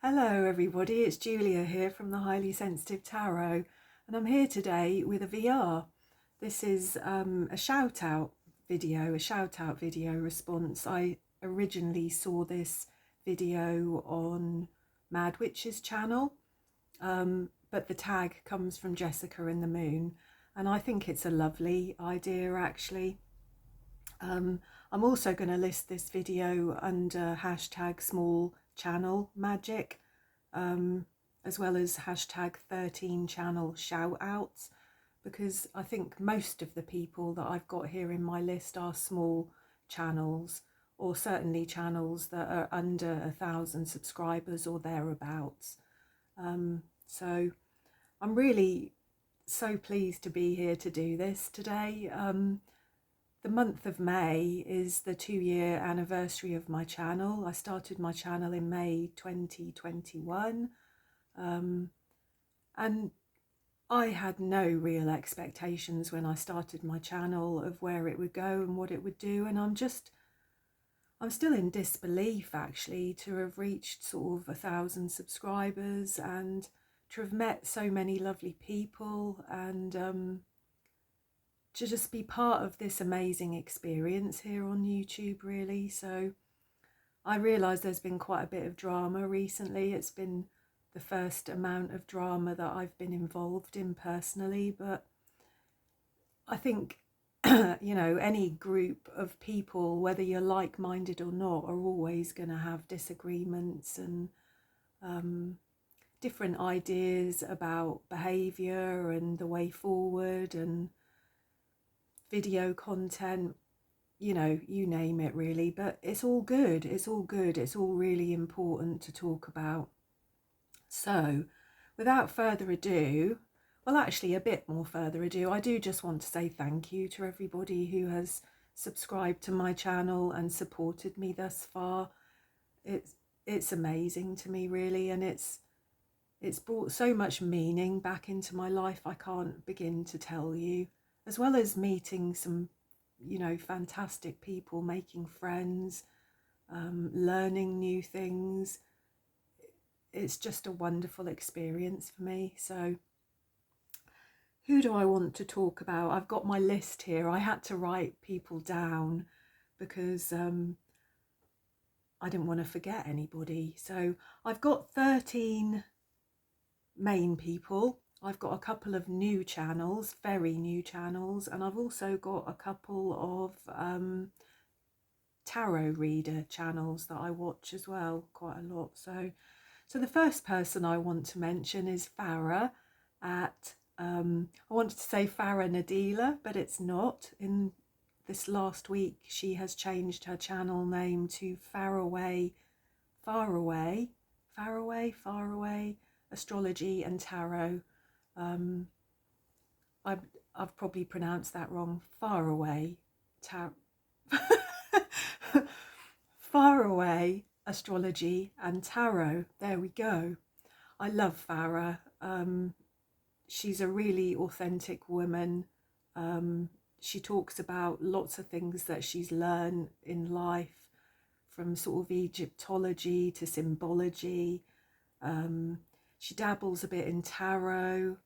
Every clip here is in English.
Hello everybody, it's Julia here from the Highly Sensitive Tarot, and I'm here today with a VR. This is a shout out video response. I originally saw this video on Mad Witch's channel, but the tag comes from Jessica and the Moon, and I think it's a lovely idea actually. I'm also going to list this video under hashtag small channel magic, as well as hashtag 13 channel shout outs, because I think most of the people that I've got here in my list are small channels, or certainly channels that are under 1,000 subscribers or thereabouts. So I'm really so pleased to be here to do this today. The month of May is the 2-year anniversary of my channel. I started my channel in May 2021, and I had no real expectations when I started my channel of where it would go and what it would do, and I'm still in disbelief actually to have reached sort of 1,000 subscribers and to have met so many lovely people, and to just be part of this amazing experience here on YouTube really. So I realise there's been quite a bit of drama recently. It's been the first amount of drama that I've been involved in personally, but I think you know, any group of people, whether you're like-minded or not, are always going to have disagreements and different ideas about behaviour and the way forward and video content, you know, you name it really. But it's all good, it's all good, it's all really important to talk about. So without further ado, well actually a bit more further ado, I do just want to say thank you to everybody who has subscribed to my channel and supported me thus far. It's amazing to me really, and it's brought so much meaning back into my life I can't begin to tell you, as well as meeting some, you know, fantastic people, making friends, learning new things. It's just a wonderful experience for me. So who do I want to talk about? I've got my list here. I had to write people down because I didn't want to forget anybody. So I've got 13 main people. I've got a couple of new channels, very new channels, and I've also got a couple of tarot reader channels that I watch as well, quite a lot. So the first person I want to mention is Farah at, I wanted to say Farah Nadila, but it's not. In this last week, she has changed her channel name to Faraway Astrology and Tarot. I've probably pronounced that wrong. Faraway Astrology and Tarot. There we go. I love Farah. She's a really authentic woman. She talks about lots of things that she's learned in life, from sort of Egyptology to symbology. She dabbles a bit in tarot.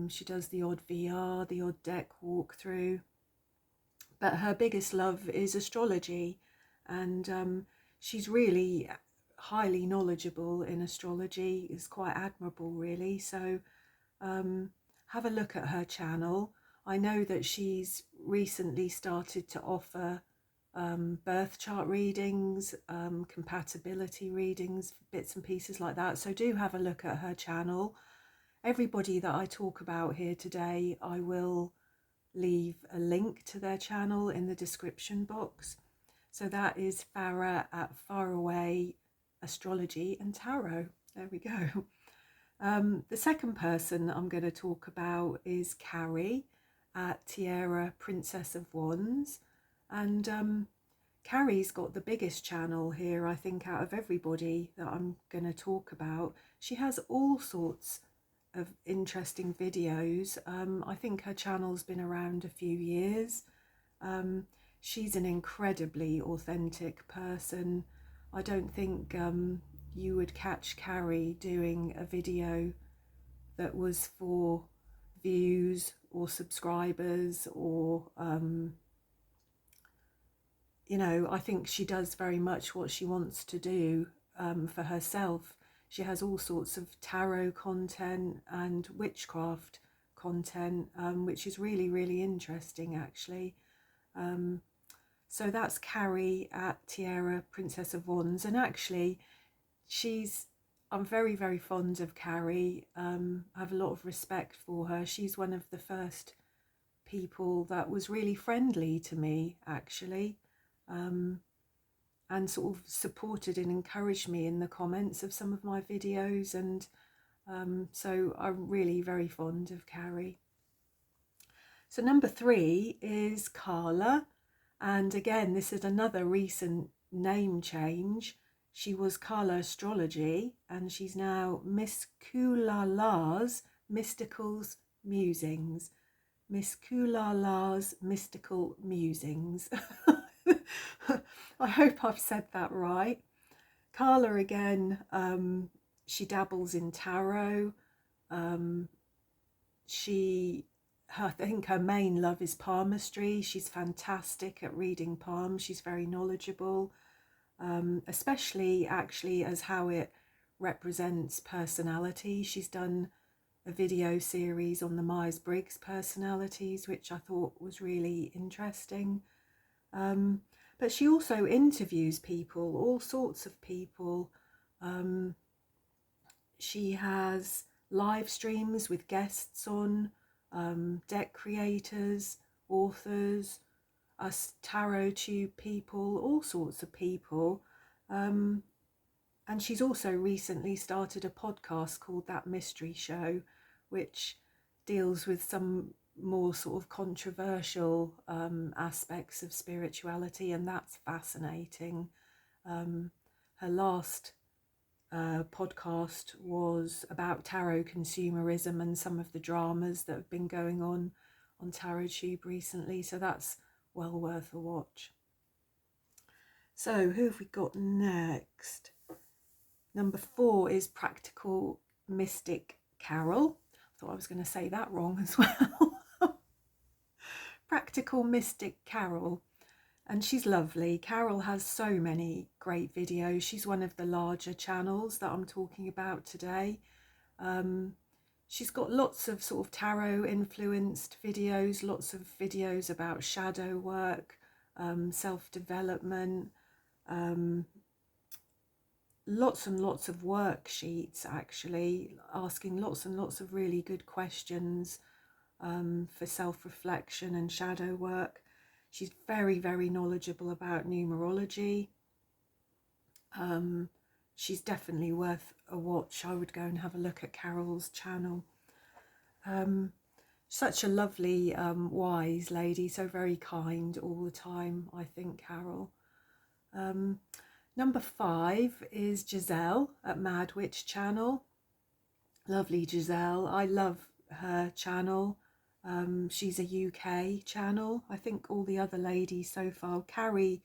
She does the odd VR, the odd deck walkthrough. But her biggest love is astrology, and she's really highly knowledgeable in astrology. It's quite admirable really. So have a look at her channel. I know that she's recently started to offer birth chart readings, compatibility readings, bits and pieces like that. So do have a look at her channel. Everybody that I talk about here today, I will leave a link to their channel in the description box. So that is Farah at Faraway Astrology and Tarot. There we go. The second person I'm going to talk about is Carrie at Tiara Princess of Wands, and Carrie's got the biggest channel here, I think, out of everybody that I'm going to talk about. She has all sorts of interesting videos. I think her channel's been around a few years. She's an incredibly authentic person. I don't think you would catch Carrie doing a video that was for views or subscribers or you know, I think she does very much what she wants to do for herself. She has all sorts of tarot content and witchcraft content, which is really, really interesting, actually. So that's Carrie at Tiara, Princess of Wands. And actually, I'm very, very fond of Carrie. I have a lot of respect for her. She's one of the first people that was really friendly to me, actually. And sort of supported and encouraged me in the comments of some of my videos, and so I'm really very fond of Carrie. So number 3 is Carla, and again this is another recent name change. She was Carla Astrology and she's now Miss Kulala's Mysticals Musings. Miss Kulala's Mystical Musings. I hope I've said that right. Carla again, she dabbles in tarot. I think her main love is palmistry. She's fantastic at reading palms. She's very knowledgeable, especially actually as how it represents personality. She's done a video series on the Myers-Briggs personalities, which I thought was really interesting. But she also interviews people, all sorts of people. She has live streams with guests on, deck creators, authors, us tarot tube people, all sorts of people. And she's also recently started a podcast called That Mystery Show, which deals with some more sort of controversial aspects of spirituality, and that's fascinating. Her last podcast was about tarot consumerism and some of the dramas that have been going on Tarot Tube recently, so that's well worth a watch. So who have we got next? Number 4 is Practical Mystic Carol. I thought I was going to say that wrong as well. Practical Mystic Carol, and she's lovely. Carol has so many great videos. She's one of the larger channels that I'm talking about today. She's got lots of sort of tarot influenced videos, lots of videos about shadow work, self-development, lots and lots of worksheets, actually, asking lots and lots of really good questions for self-reflection and shadow work. She's very, very knowledgeable about numerology. She's definitely worth a watch. I would go and have a look at Carol's channel. Such a lovely, wise lady, so very kind all the time, I think, Carol. Number 5 is Giselle at Mad Witch Channel. Lovely Giselle. I love her channel. She's a UK channel. I think all the other ladies so far, Carrie,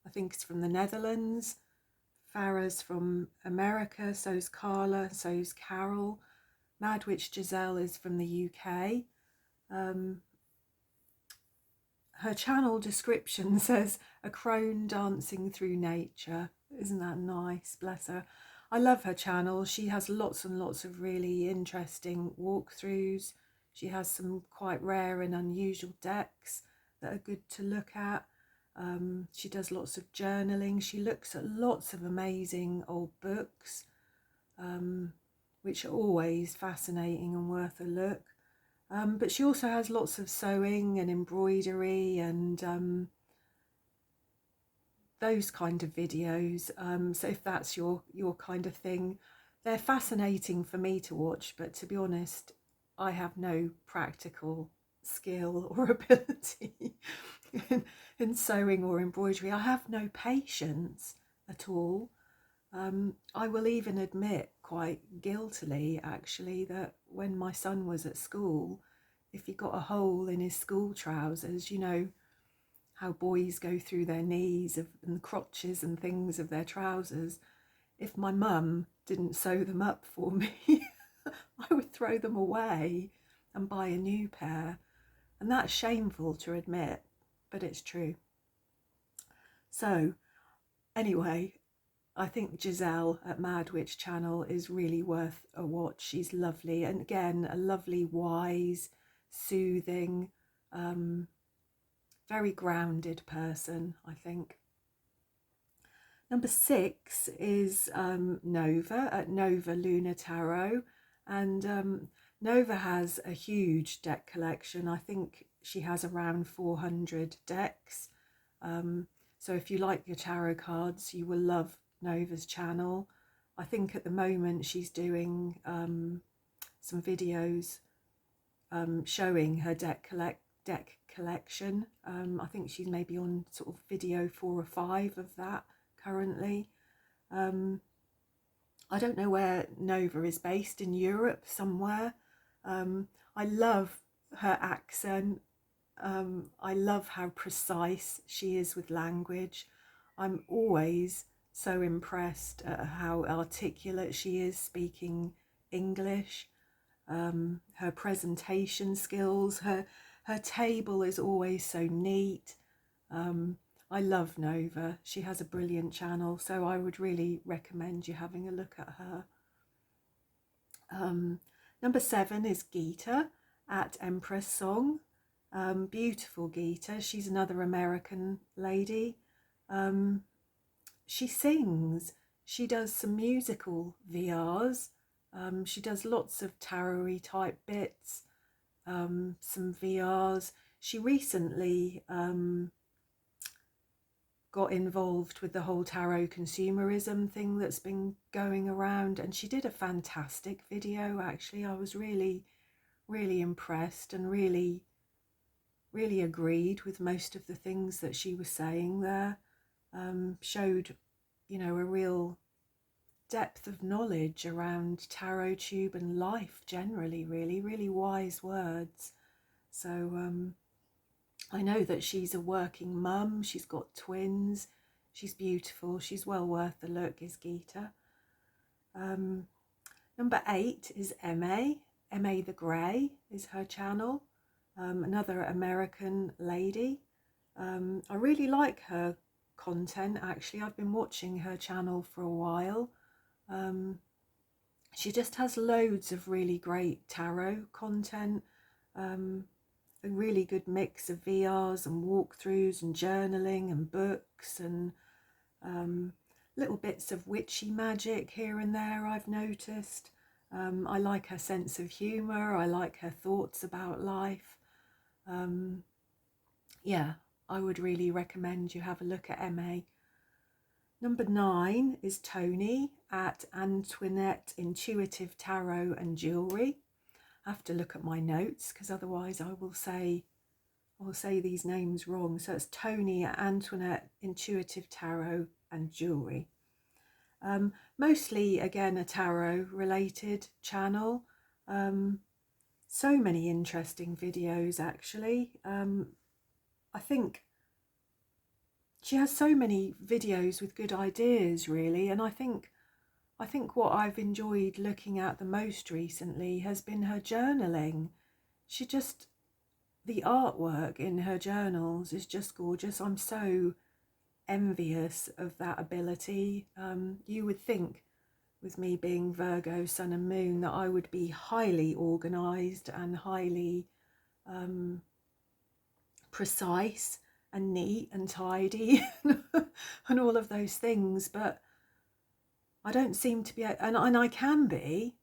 I think is from the Netherlands. Farah's from America, so's Carla, so's Carol. Mad Witch Giselle is from the UK. Her channel description says a crone dancing through nature. Isn't that nice? Bless her. I love her channel. She has lots and lots of really interesting walkthroughs. She has some quite rare and unusual decks that are good to look at. She does lots of journaling. She looks at lots of amazing old books, which are always fascinating and worth a look. But she also has lots of sewing and embroidery and those kind of videos. So if that's your kind of thing, they're fascinating for me to watch. But to be honest, I have no practical skill or ability in sewing or embroidery. I have no patience at all. I will even admit quite guiltily, actually, that when my son was at school, if he got a hole in his school trousers, you know how boys go through their knees and crotches and things of their trousers, if my mum didn't sew them up for me, I would throw them away and buy a new pair. And that's shameful to admit, but it's true. So anyway, I think Giselle at Mad Witch Channel is really worth a watch. She's lovely, and again, a lovely, wise, soothing, very grounded person, I think. Number 6 is Nova at Nova Lunar Tarot, and Nova has a huge deck collection. I think she has around 400 decks. So if you like your tarot cards, you will love Nova's channel. I think at the moment she's doing some videos showing her deck collection. I think she's maybe on sort of video 4 or 5 of that currently. I don't know where Nova is based, in Europe somewhere. I love her accent. I love how precise she is with language. I'm always so impressed at how articulate she is speaking English. Her presentation skills, her table is always so neat. I love Nova. She has a brilliant channel, so I would really recommend you having a look at her. Number 7 is Gitta at Empress Song. Beautiful Gitta. She's another American lady. She sings. She does some musical VRs. She does lots of tarot-y type bits, some VRs. She recently got involved with the whole tarot consumerism thing that's been going around, and she did a fantastic video. Actually, I was really impressed and really agreed with most of the things that she was saying there. Showed, you know, a real depth of knowledge around tarot tube and life generally. Really wise words. So I know that she's a working mum. She's got twins. She's beautiful. She's well worth the look, is Gitta. Number 8 is Emmay. Emmay the Grey is her channel. Another American lady. I really like her content, actually. I've been watching her channel for a while. She just has loads of really great tarot content. A really good mix of VRs and walkthroughs and journaling and books and little bits of witchy magic here and there, I've noticed. I like her sense of humour. I like her thoughts about life. Yeah, I would really recommend you have a look at Emmay. Number 9 is Toni at Antoinette Intuitive Tarot and Jewellery. I have to look at my notes because otherwise I'll say these names wrong. So it's Toni at Antoinette Intuitive Tarot and Jewellery. Mostly again a tarot related channel. So many interesting videos actually. I think she has so many videos with good ideas really, and I think what I've enjoyed looking at the most recently has been her journaling. The artwork in her journals is just gorgeous. I'm so envious of that ability. You would think, with me being Virgo, Sun and Moon, that I would be highly organised and highly precise and neat and tidy and all of those things, but I don't seem to be, and I can be,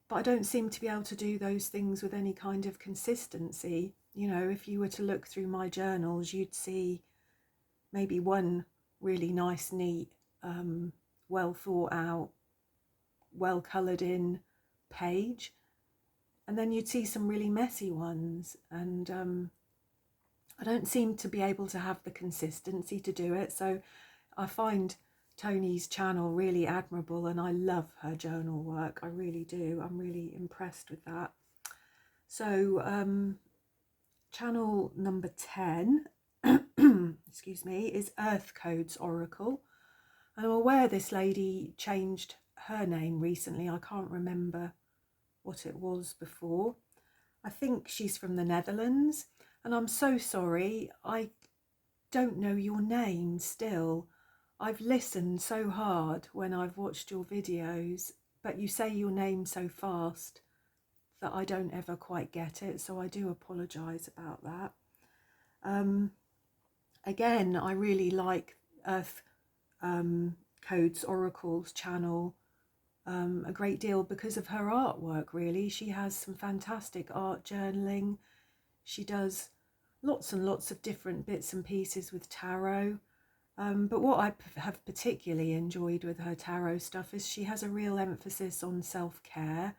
but I don't seem to be able to do those things with any kind of consistency. You know, if you were to look through my journals, you'd see maybe one really nice, neat, well thought out, well coloured in page, and then you'd see some really messy ones, and I don't seem to be able to have the consistency to do it. So I find Toni's channel really admirable, and I love her journal work. I really do. I'm really impressed with that. So channel number 10 excuse me, is Earth Codes Oracle. And I'm aware this lady changed her name recently. I can't remember what it was before. I think she's from the Netherlands. And I'm so sorry, I don't know your name still. I've listened so hard when I've watched your videos, but you say your name so fast that I don't ever quite get it, so I do apologise about that. Again, I really like Earth Codes Oracles channel a great deal because of her artwork, really. She has some fantastic art journaling. She does lots and lots of different bits and pieces with tarot. But what I have particularly enjoyed with her tarot stuff is she has a real emphasis on self-care.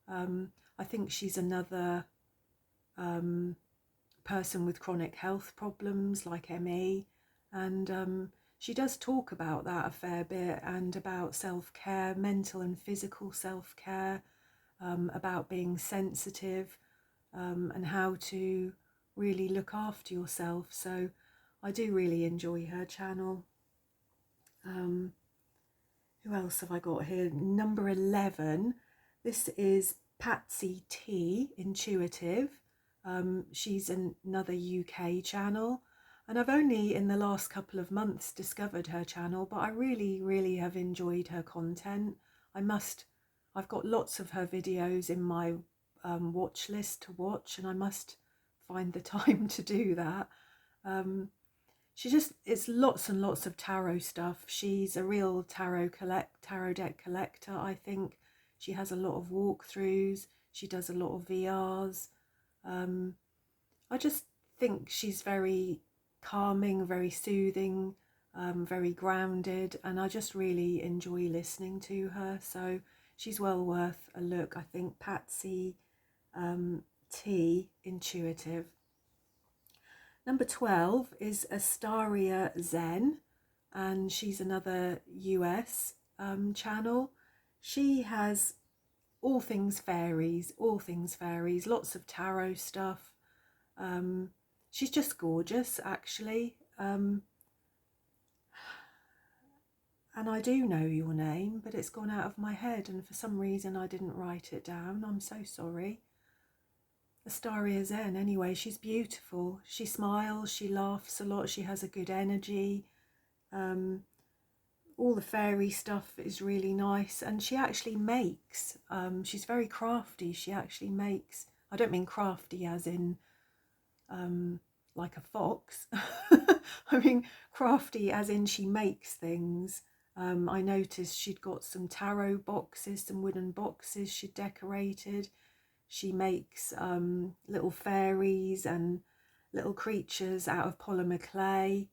I think she's another person with chronic health problems like Emmay, and she does talk about that a fair bit, and about self-care, mental and physical self-care, about being sensitive, and how to really look after yourself. So I do really enjoy her channel. Who else have I got here? Number 11. This is Patsy T, Intuitive. She's another UK channel, and I've only in the last couple of months discovered her channel, but I really, really have enjoyed her content. I've got lots of her videos in my watch list to watch, and I must find the time to do that. It's lots and lots of tarot stuff. She's a real tarot deck collector, I think. She has a lot of walkthroughs. She does a lot of VRs. I just think she's very calming, very soothing, very grounded, and I just really enjoy listening to her. So she's well worth a look, I think. Patsy T, Intuitive. Number 12 is Astaria Zen, and she's another US channel. She has all things fairies, lots of tarot stuff. She's just gorgeous, actually. And I do know your name, but it's gone out of my head, and for some reason I didn't write it down. I'm so sorry. Astaria Zen, anyway, she's beautiful. She smiles, she laughs a lot, she has a good energy. All the fairy stuff is really nice, and she actually makes, she's very crafty. She actually makes, I don't mean crafty as in like a fox. I mean crafty as in she makes things. I noticed she'd got some tarot boxes, some wooden boxes she'd decorated. She makes little fairies and little creatures out of polymer clay,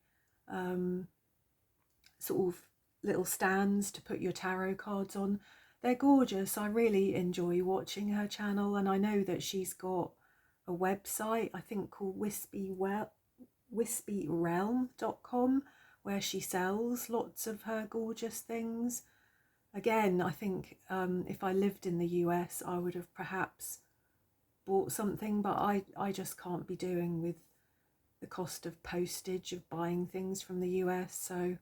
sort of little stands to put your tarot cards on. They're gorgeous. I really enjoy watching her channel, and I know that she's got a website, I think, called wispyrealm.com, where she sells lots of her gorgeous things. Again, I think if I lived in the US, I would have perhaps bought something, but I just can't be doing with the cost of postage of buying things from the US, so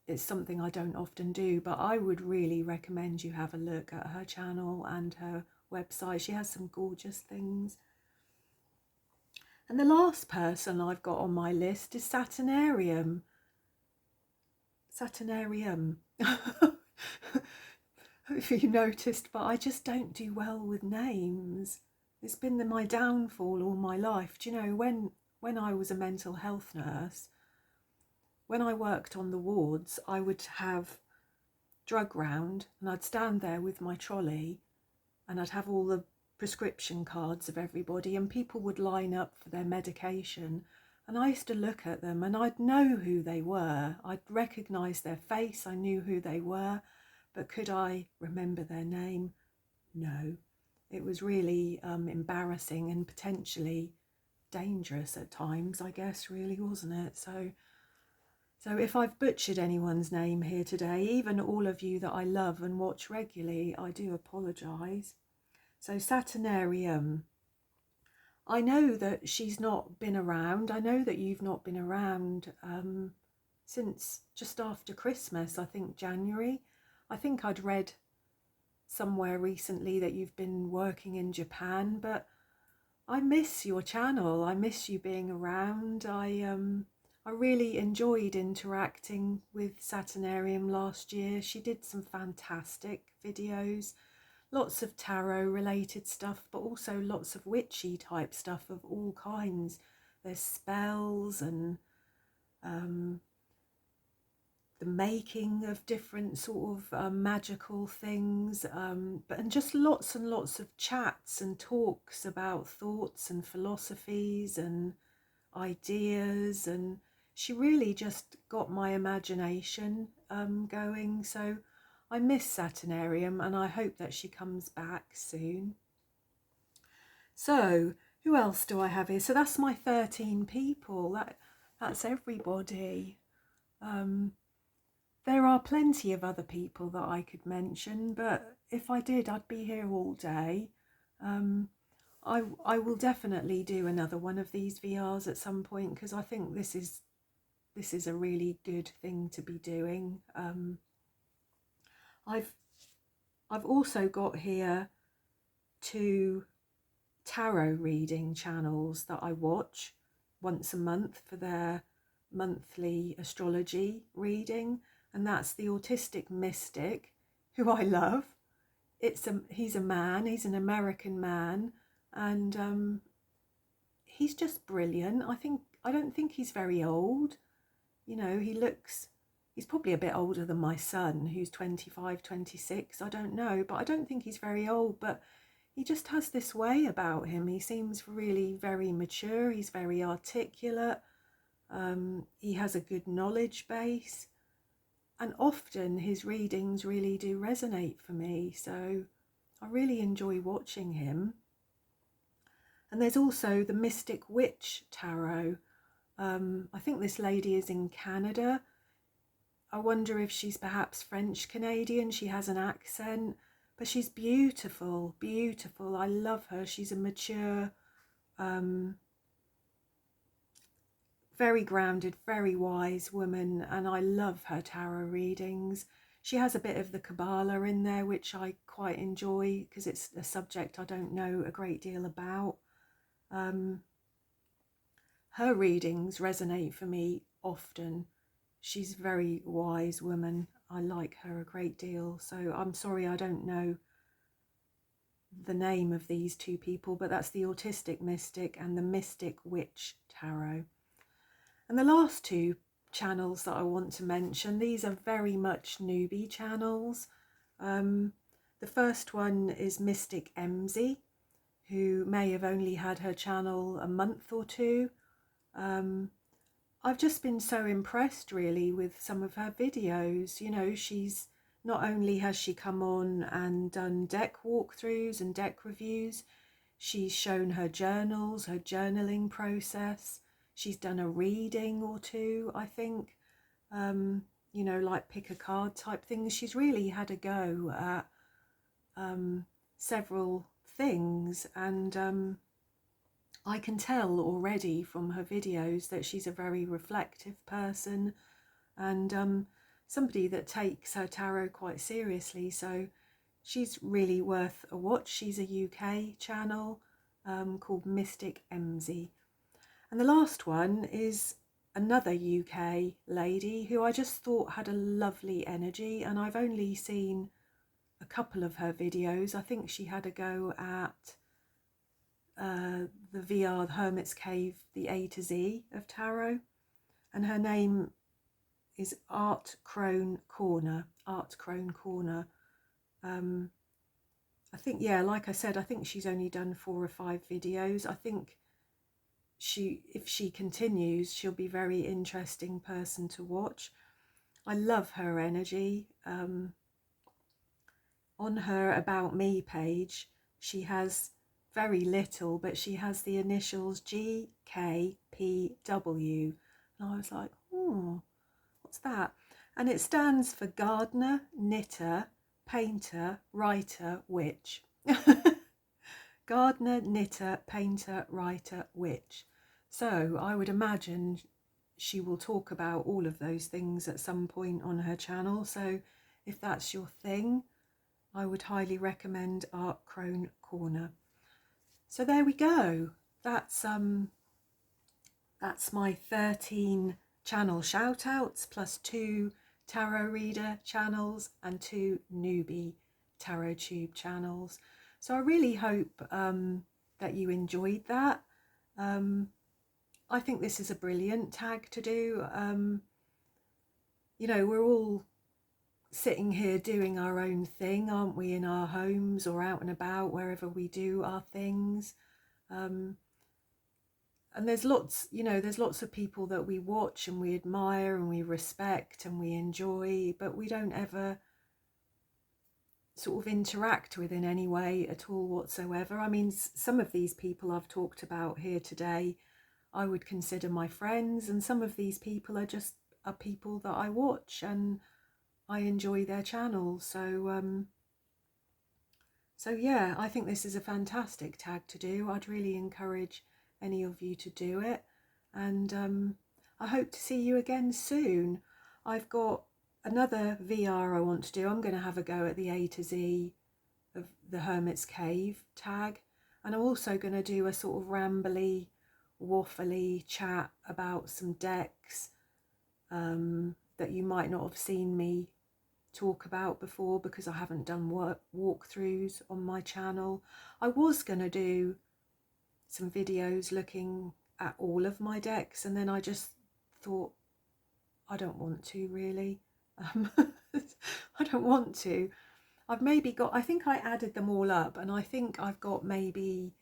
it's something I don't often do. But I would really recommend you have a look at her channel and her website. She has some gorgeous things. And the last person I've got on my list is Saturnarium. If you noticed, but I just don't do well with names. It's been my downfall all my life. Do you know, when I was a mental health nurse, when I worked on the wards, I would have drug round, and I'd stand there with my trolley, and I'd have all the prescription cards of everybody, and people would line up for their medication, and I used to look at them and I'd know who they were. I'd recognise their face, I knew who they were, but could I remember their name? No. It was really embarrassing and potentially dangerous at times, I guess, really, wasn't it? So if I've butchered anyone's name here today, even all of you that I love and watch regularly, I do apologise. So Saturnarium, I know that she's not been around. I know that you've not been around since just after Christmas, I think January. I think I'd read somewhere recently that you've been working in Japan, but I miss your channel. I miss you being around. I really enjoyed interacting with Saturnarium last year. She did some fantastic videos, lots of tarot related stuff, but also lots of witchy type stuff of all kinds. There's spells and the making of different sort of magical things, and just lots and lots of chats and talks about thoughts and philosophies and ideas, and she really just got my imagination going. So I miss Saturnarium, and I hope that she comes back soon. So who else do I have here? So that's my 13 people. That's everybody. There are plenty of other people that I could mention, but if I did, I'd be here all day. I will definitely do another one of these VRs at some point, because I think this is a really good thing to be doing. I've also got here 2 tarot reading channels that I watch once a month for their monthly astrology reading, and that's the Autistic Mystic, who I love. He's a man, he's an American man, and he's just brilliant. I don't think he's very old. You know, he's probably a bit older than my son, who's 25, 26. I don't know, but I don't think he's very old, but he just has this way about him. He seems really very mature. He's very articulate. He has a good knowledge base, and often his readings really do resonate for me. So I really enjoy watching him. And there's also the Mystic Witch Tarot. I think this lady is in Canada. I wonder if she's perhaps French Canadian. She has an accent, but she's beautiful, beautiful. I love her. She's a mature, very grounded, very wise woman, and I love her tarot readings. She has a bit of the Kabbalah in there, which I quite enjoy because it's a subject I don't know a great deal about. Her readings resonate for me often. She's a very wise woman. I like her a great deal. So I'm sorry I don't know the name of these 2 people, but that's the Autistic Mystic and the Mystic Witch Tarot. And the last 2 channels that I want to mention, these are very much newbie channels. The first one is Mystic Emzie, who may have only had her channel a month or 2. I've just been so impressed really with some of her videos. You know, she's not only has she come on and done deck walkthroughs and deck reviews, she's shown her journals, her journaling process. She's done a reading or 2, I think, you know, like pick a card type things. She's really had a go at several things, and I can tell already from her videos that she's a very reflective person, and somebody that takes her tarot quite seriously. So she's really worth a watch. She's a UK channel called Mystic Emzie. And the last one is another UK lady who I just thought had a lovely energy, and I've only seen a couple of her videos. I think she had a go at the VR, the Hermit's Cave, the A to Z of tarot, and her name is Art Crone Corner. I think, yeah, like I said, I think she's only done 4 or 5 videos. I think if she continues, she'll be a very interesting person to watch. I love her energy. On her About Me page, she has very little, but she has the initials GKPW, and I was like, oh, what's that? And it stands for gardener, knitter, painter, writer, witch. Gardener, knitter, painter, writer, witch. So I would imagine she will talk about all of those things at some point on her channel. So if that's your thing, I would highly recommend Art Crone Corner. So there we go. That's my 13 channel shout outs plus 2 tarot reader channels and 2 newbie tarot tube channels. So I really hope that you enjoyed that. I think this is a brilliant tag to do. You know, we're all sitting here doing our own thing, aren't we, in our homes or out and about, wherever we do our things. And there's lots, you know, there's lots of people that we watch and we admire and we respect and we enjoy, but we don't ever sort of interact with in any way at all whatsoever. I mean, some of these people I've talked about here today, I would consider my friends, and some of these people are people that I watch and I enjoy their channels. So yeah, I think this is a fantastic tag to do. I'd really encourage any of you to do it, and I hope to see you again soon. I've got another VR I want to do. I'm going to have a go at the A to Z of the Hermit's Cave tag, and I'm also going to do a sort of rambly, waffly chat about some decks that you might not have seen me talk about before, because I haven't done walkthroughs on my channel. I was going to do some videos looking at all of my decks, and then I just thought I don't want to really. I don't want to. I've maybe got, I think I added them all up, and I think I've got maybe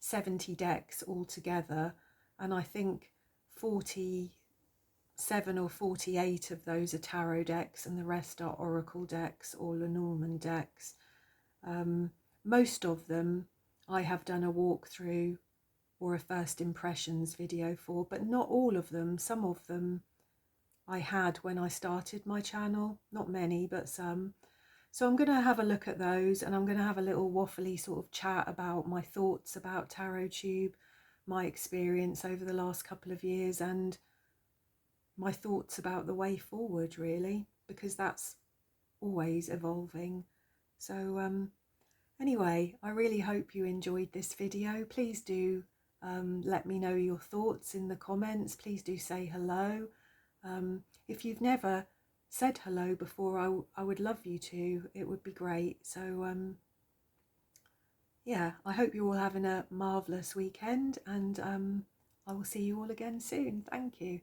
70 decks altogether, and I think 47 or 48 of those are tarot decks, and the rest are oracle decks or Lenormand decks. Most of them I have done a walkthrough or a first impressions video for, but not all of them. Some of them I had when I started my channel, not many, but some. So I'm going to have a look at those, and I'm going to have a little waffly sort of chat about my thoughts about tarot tube, my experience over the last couple of years, and my thoughts about the way forward, really, because that's always evolving. So anyway, I really hope you enjoyed this video. Please do let me know your thoughts in the comments. Please do say hello. If you've never said hello before, I would love you to. It would be great. So yeah, I hope you're all having a marvellous weekend, and I will see you all again soon. Thank you.